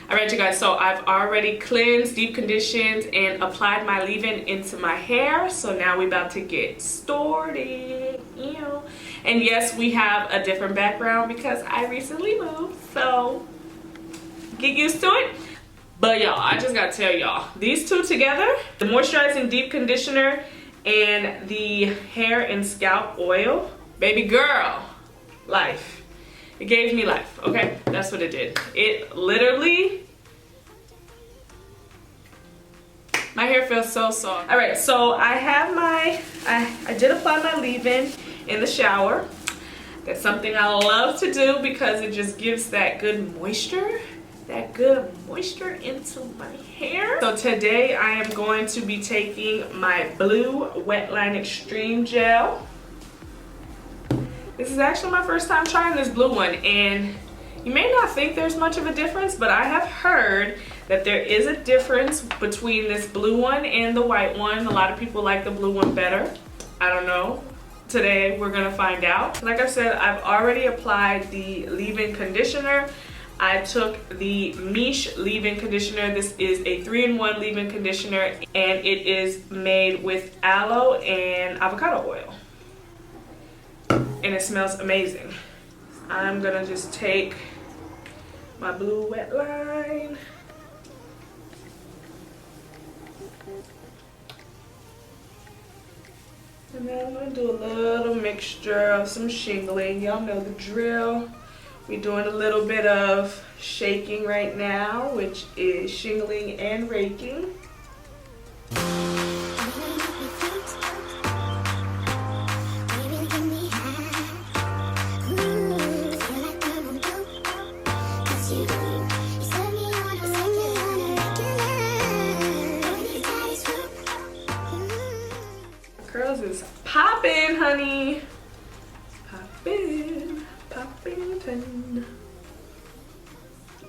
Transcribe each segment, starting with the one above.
Alright you guys, so I've already cleansed, deep conditioned, and applied my leave-in into my hair. So now we're about to get started. Ew. And yes, we have a different background because I recently moved, so get used to it. But y'all, I just gotta tell y'all, these two together, the moisturizing deep conditioner and the hair and scalp oil, baby girl, life. It gave me life, okay? That's what it did. It literally, my hair feels so soft. All right, so I have my, I did apply my leave-in in the shower. That's something I love to do because it just gives that good moisture into my hair. So today I am going to be taking my blue Wetline Xtreme gel. This is actually my first time trying this blue one, and you may not think there's much of a difference, but I have heard that there is a difference between this blue one and the white one. A lot of people like the blue one better. I don't know. Today we're gonna find out. Like I said, I've already applied the leave-in conditioner. I took the Miche Leave-in conditioner. This is a 3-in-1 leave-in conditioner, and it is made with aloe and avocado oil. And it smells amazing. I'm gonna just take my blue Wetline. And then I'm gonna do a little mixture of some shingling. Y'all know the drill. We're doing a little bit of shaking right now, which is shingling and raking. Curls is popping, honey. Popping, popping.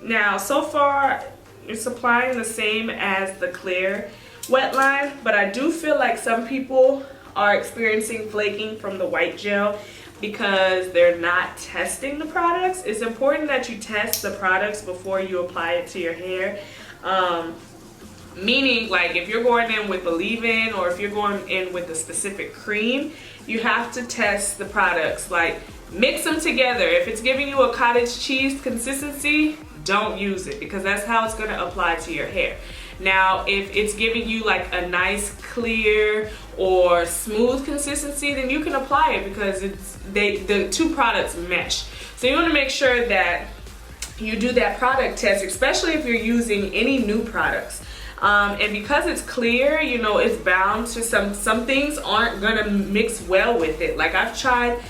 Now, so far, it's applying the same as the clear Wetline, but I do feel like some people are experiencing flaking from the white gel because they're not testing the products. It's important that you test the products before you apply it to your hair. Meaning, like, if you're going in with a leave-in or if you're going in with a specific cream, you have to test the products. Like, mix them together. If it's giving you a cottage cheese consistency, don't use it because that's how it's going to apply to your hair. Now, if it's giving you like a nice clear or smooth consistency, then you can apply it because the two products mesh. So you want to make sure that you do that product test, especially if you're using any new products. And because it's clear, you know, it's bound to some things aren't gonna mix well with it. Like, I've tried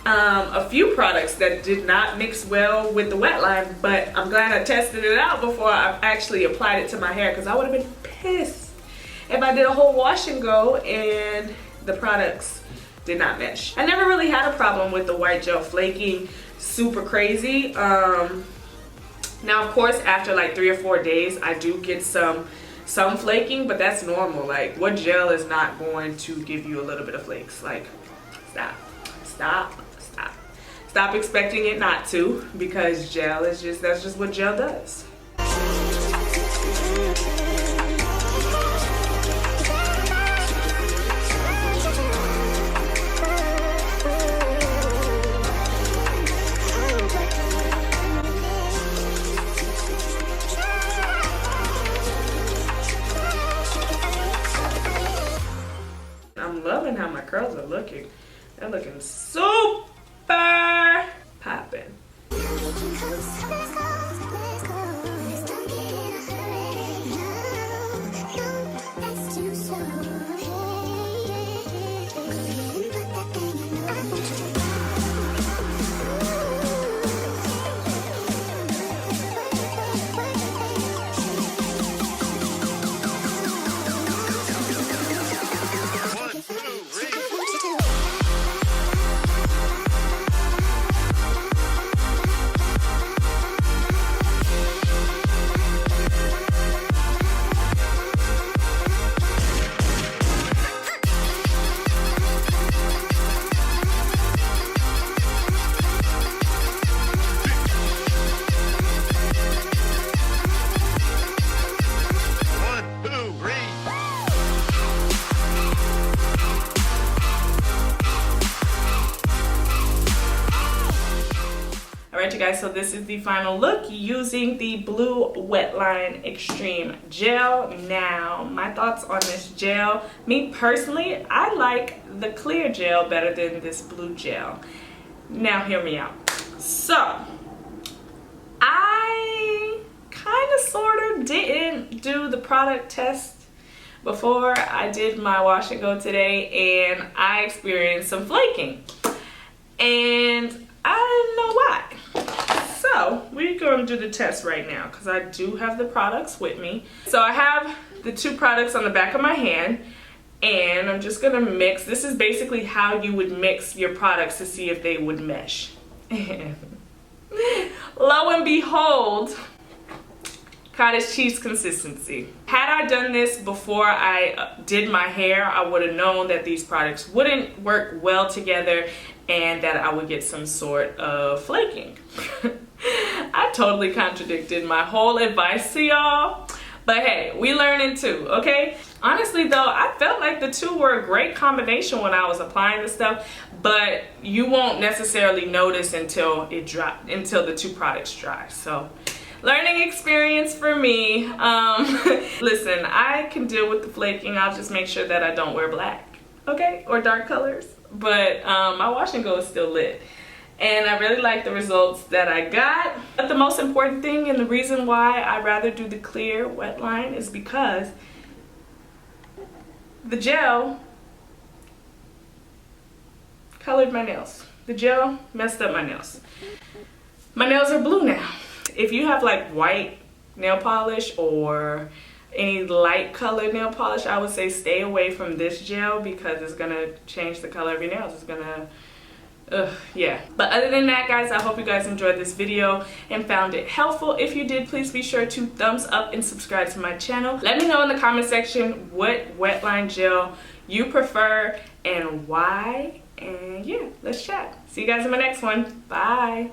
a few products that did not mix well with the Wetline, but I'm glad I tested it out before I actually applied it to my hair, because I would have been pissed if I did a whole wash and go and the products did not mesh. I never really had a problem with the white gel flaking super crazy. Now, of course, after like 3 or 4 days, I do get some flaking, but that's normal. Like, what gel is not going to give you a little bit of flakes? Like, stop expecting it not to, because gel is that's just what gel does. I'm loving how my curls are looking. They're looking super popping. guys, so this is the final look using the blue Wetline Xtreme gel. Now, my thoughts on this gel. Me personally, I like the clear gel better than this blue gel. Now, hear me out. So, I kind of sort of didn't do the product test before I did my wash and go today, and I experienced some flaking. And I didn't know why. So we're going to do the test right now because I do have the products with me. So I have the two products on the back of my hand, and I'm just gonna mix. This is basically how you would mix your products to see if they would mesh. And lo and behold, cottage cheese consistency. Had I done this before I did my hair, I would have known that these products wouldn't work well together and that I would get some sort of flaking. I totally contradicted my whole advice to y'all, but hey, we learning too, okay? Honestly though, I felt like the two were a great combination when I was applying the stuff, but you won't necessarily notice until the two products dry. So, learning experience for me. Listen, I can deal with the flaking. I'll just make sure that I don't wear black, okay? Or dark colors. But my wash and go is still lit. And I really like the results that I got. But the most important thing and the reason why I rather do the clear Wetline is because the gel colored my nails. The gel messed up my nails. My nails are blue now. If you have like white nail polish or any light colored nail polish, I would say stay away from this gel because it's gonna change the color of your nails. It's gonna, yeah. But other than that, guys, I hope you guys enjoyed this video and found it helpful. If you did, please be sure to thumbs up and subscribe to my channel. Let me know in the comment section what Wetline gel you prefer and why. And yeah, let's chat. See you guys in my next one. Bye.